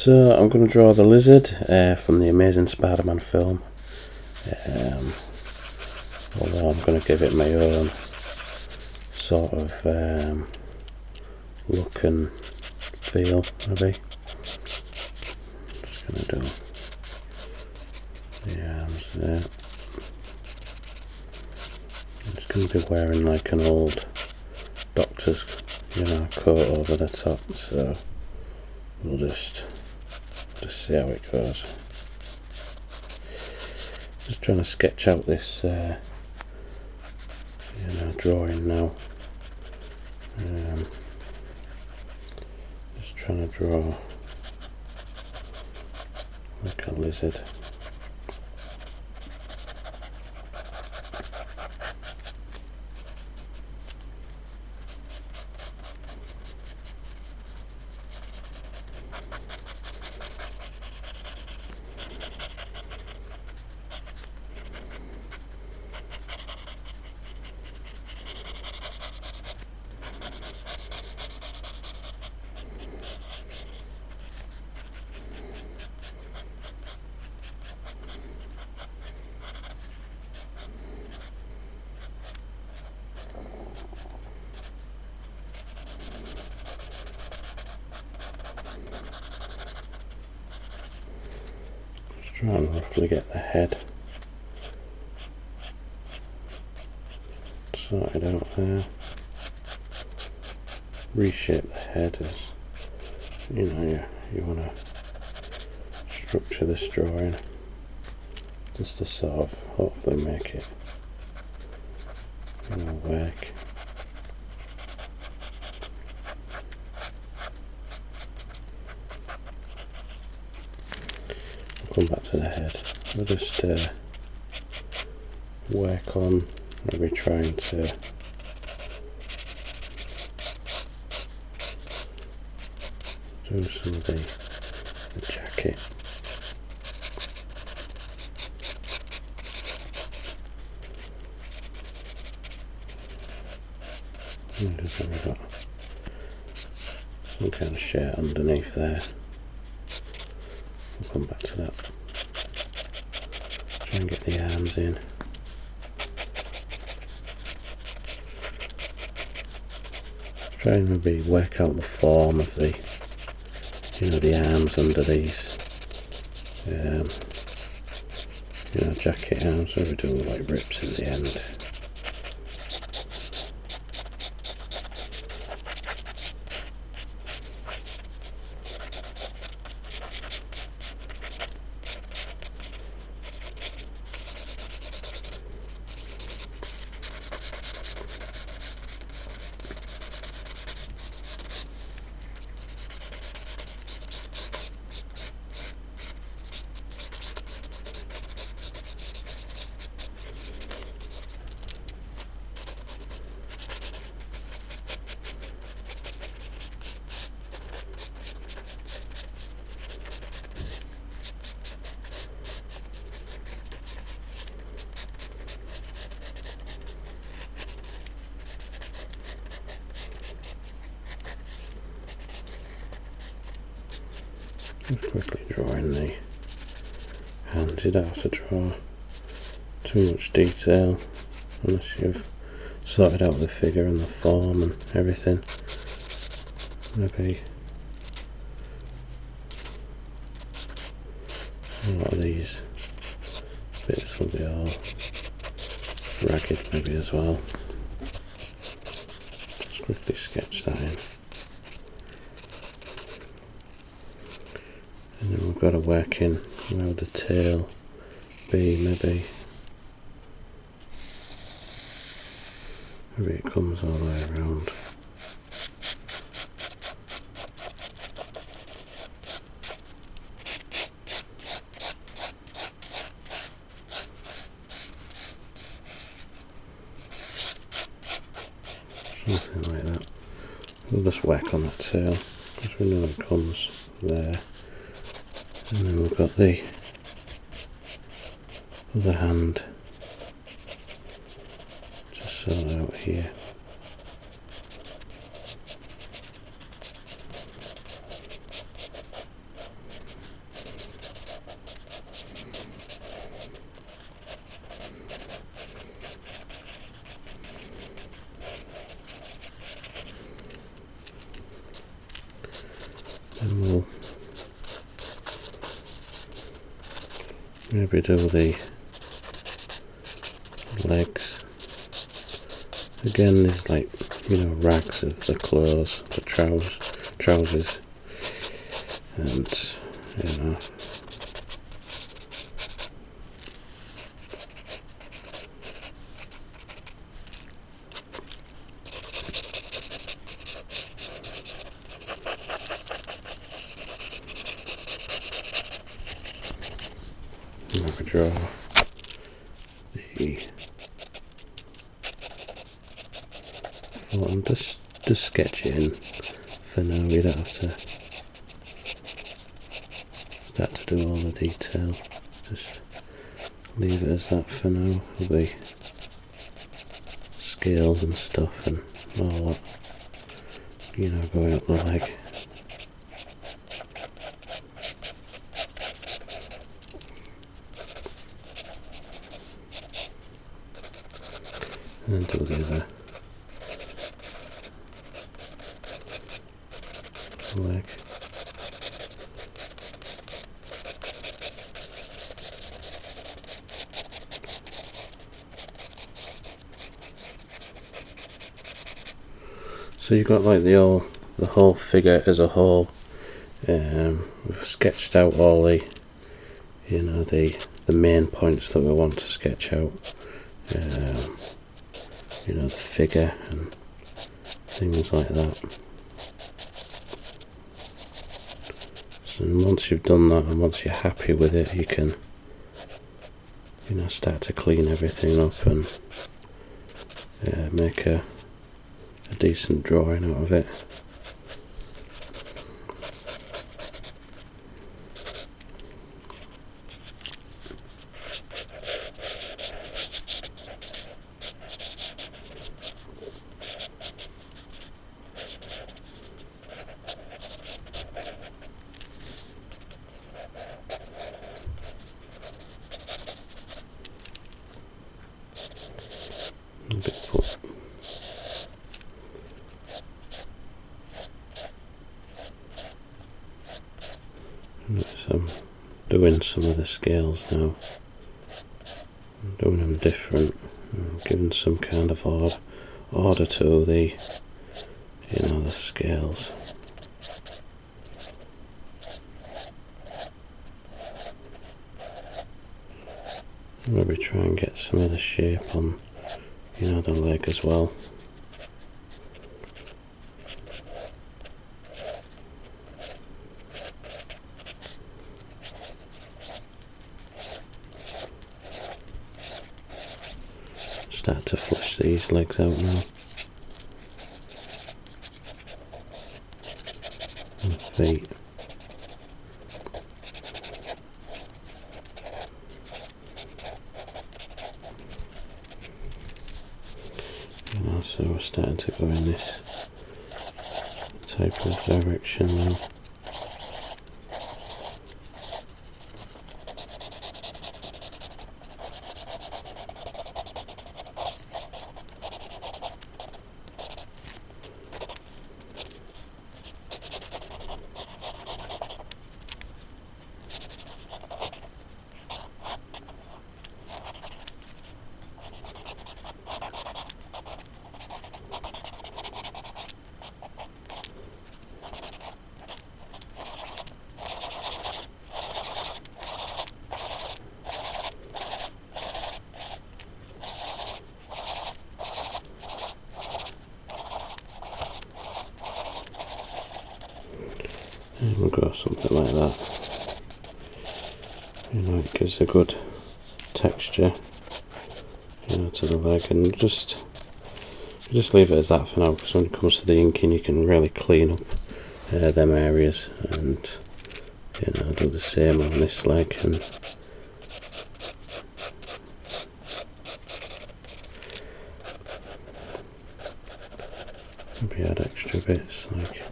So I'm going to draw the lizard from the Amazing Spider-Man film, although I'm going to give it my own sort of look and feel, maybe. Just going to do the arms there. I'm just going to be wearing like an old doctor's, coat over the top, so we'll just see how it goes. Just trying to sketch out this drawing now. Just trying to draw like a lizard. Try and roughly get the head sorted out there. Reshape the head as you want to structure this drawing, just to sort of hopefully make it work. Come back to the head. We'll just work on maybe trying to do some of the jacket. Just maybe got some kind of shirt underneath there. We'll come back to that. Try and get the arms in. Try and maybe work out the form of the, the arms under these, jacket arms, so we do like rips at the end. Just quickly drawing the hands. You don't have to draw too much detail unless you've sorted out the figure and the form and everything. Maybe a lot of these bits will be all ragged maybe as well. Just quickly sketch that in. And then we've got to work in where would the tail be, maybe it comes all the way around. Something like that. We'll just work on that tail, because we know it comes there. And then we've got the other hand just sort out here. maybe do the legs. Again, there's like, you know, rags of the clothes, the trousers, and you know. I could draw the form, just sketch it in for now. You don't have to start to do all the detail, just leave it as that for now. The scales and stuff and all that, you know, going up the leg. And then do the other leg. So you've got like the whole figure as a whole. We've sketched out all the, you know, the main points that we want to sketch out. You know, the figure and things like that. So once you've done that and once you're happy with it, you can, you know, start to clean everything up and make a decent drawing out of it. So I'm doing some of the scales now. I'm doing them different. I'm giving some kind of order to the, you know, the scales. Maybe try and get some of the shape on, you know, the leg as well. Start to flush these legs out now. And feet. And also we're starting to go in this type of direction now. And we'll go something like that. You know, it gives a good texture, you know, to the leg, and just leave it as that for now, because when it comes to the inking you can really clean up them areas, and you know, do the same on this leg. And maybe add extra bits like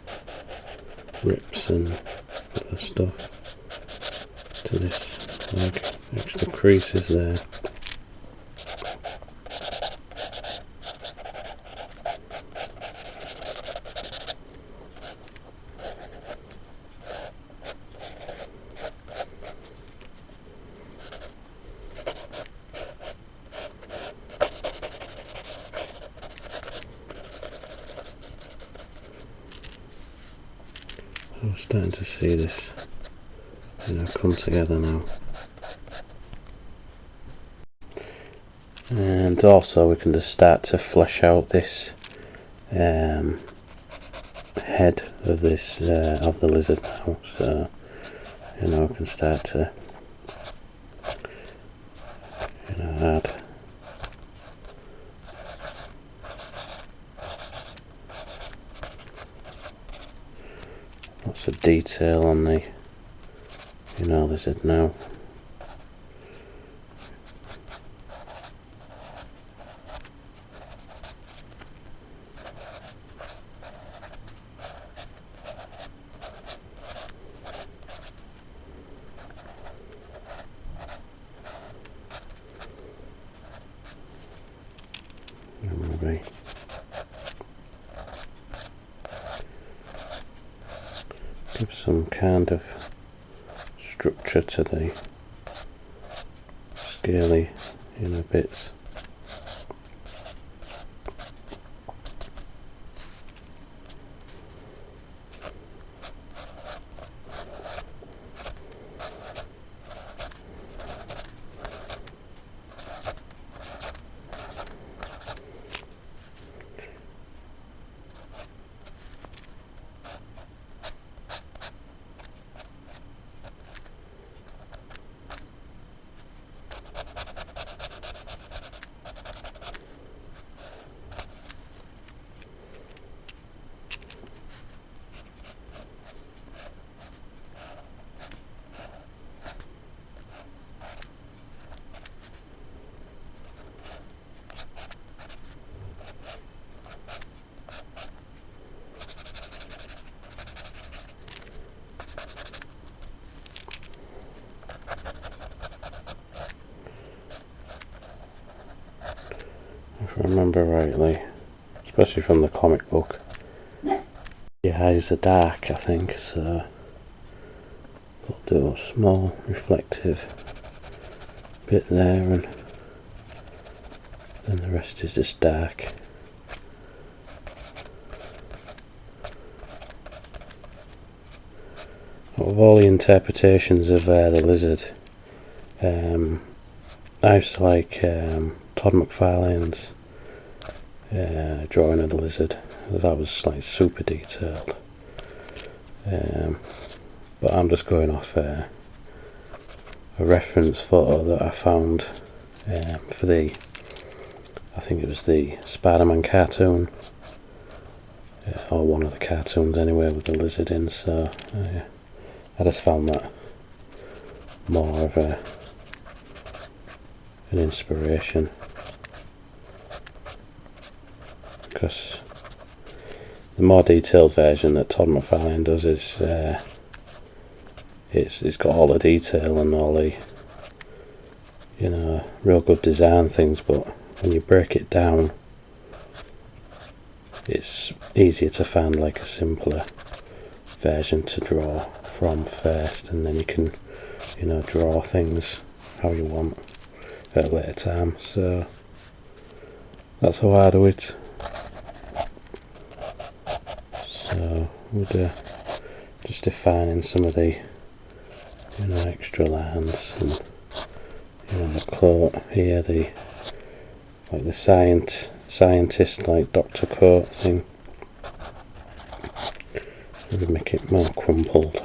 rips and other stuff to this leg, extra creases there. So we're starting to see this, come together now. And also we can just start to flesh out this head of this of the lizard now. So we can start to add lots of detail on the lizard now. Maybe give some kind of structure to the scaly bits. If I remember rightly, especially from the comic book, the eyes are dark, I think, so I'll do a small reflective bit there, and then the rest is just dark. Of all the interpretations of the lizard, I used to like Todd McFarlane's drawing of the lizard. That was like super detailed, but I'm just going off a reference photo that I found for I think it was the Spiderman cartoon, or one of the cartoons anyway, with the lizard in. So I just found that more of an inspiration, because the more detailed version that Todd McFarlane does is it's got all the detail and all the real good design things, but when you break it down, it's easier to find like a simpler version to draw from first, and then you can draw things how you want at a later time. So that's how I do it. So we're just defining some of the extra lines, and the coat here, the scientist like doctor coat thing. Maybe make it more crumpled.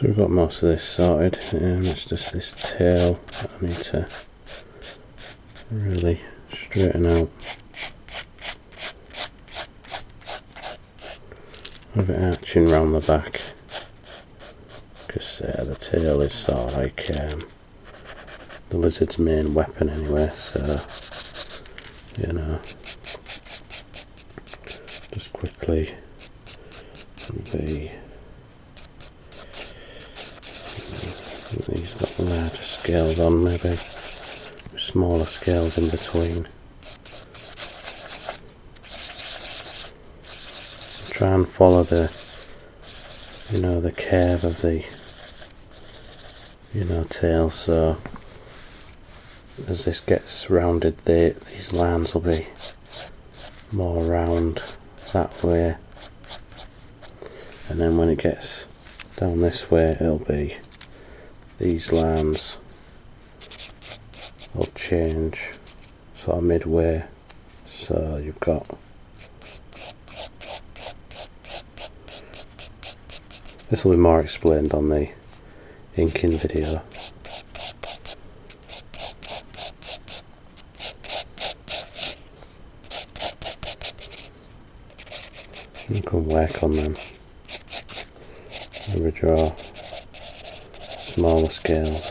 So we've got most of this sorted, and it's just this tail that I need to really straighten out. Have it arching round the back, because the tail is sort of like the lizard's main weapon anyway, so you know, just quickly these got larger scales on, maybe smaller scales in between. Try and follow the, you know, the curve of the, you know, tail, so as this gets rounded, these lines will be more round that way, and then when it gets down this way, it'll be, these lines will change sort of midway, so you've got this will be more explained on the inking video. You can work on them, redraw smaller scales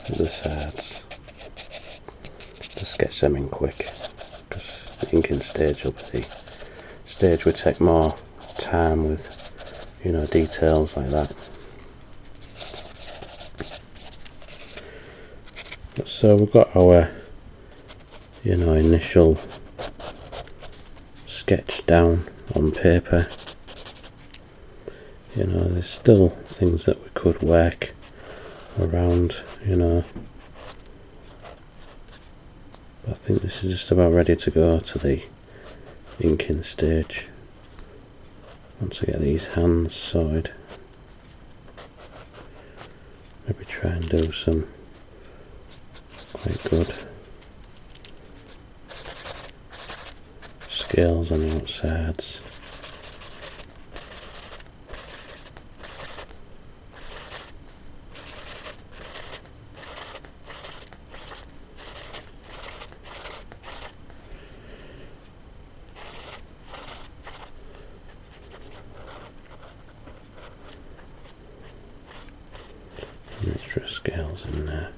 at the sides to sketch them in quick, because the inking stage will be the stage we take more time with, you know, details like that. So we've got our, you know, initial sketch down on paper. You know, there's still things that we could work around, you know, but I think this is just about ready to go to the inking stage. Once I get these hands sorted, maybe try and do some quite good scales on the outsides. Extra scales in there.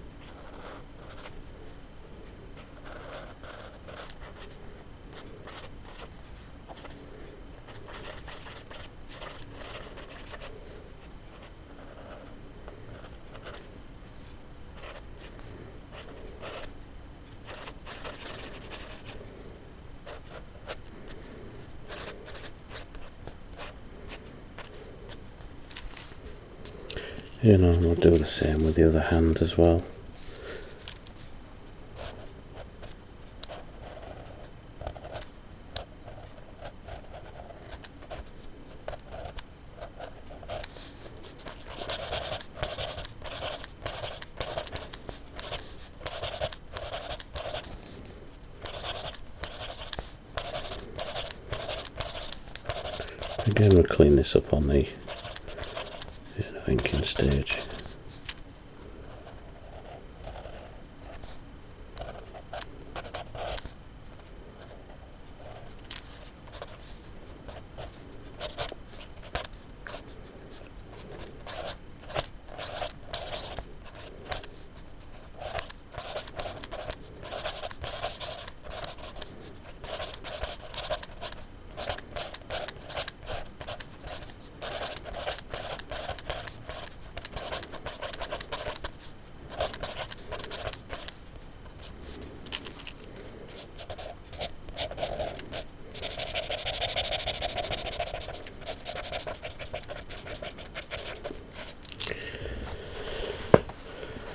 You know, we'll do the same with the other hand as well. Again, we'll clean this up on the, you know, inking stage.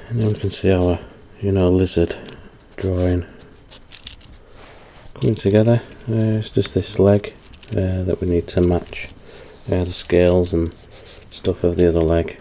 And then we can see our, you know, lizard drawing coming together. It's just this leg that we need to match the scales and stuff of the other leg.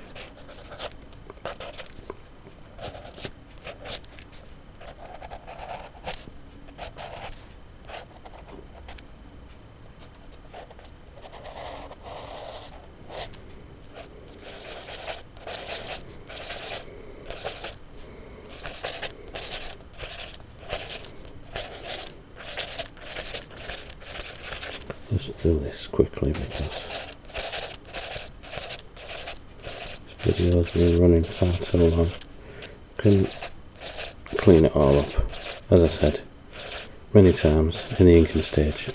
just do this quickly because this video's been running far too long. Can clean it all up, as I said many times, in the inking stage.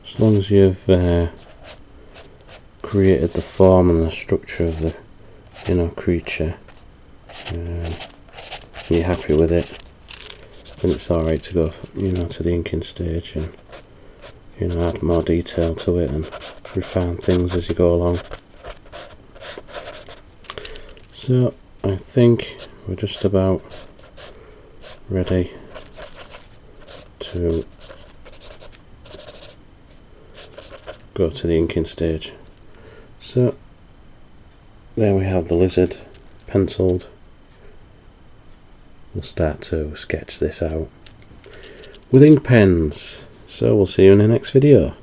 As long as you've created the form and the structure of the creature, and you're happy with it, then it's alright to go to the inking stage and add more detail to it and refine things as you go along. So I think we're just about ready to go to the inking stage. So there we have the lizard penciled. We'll start to sketch this out with ink pens. So we'll see you in the next video.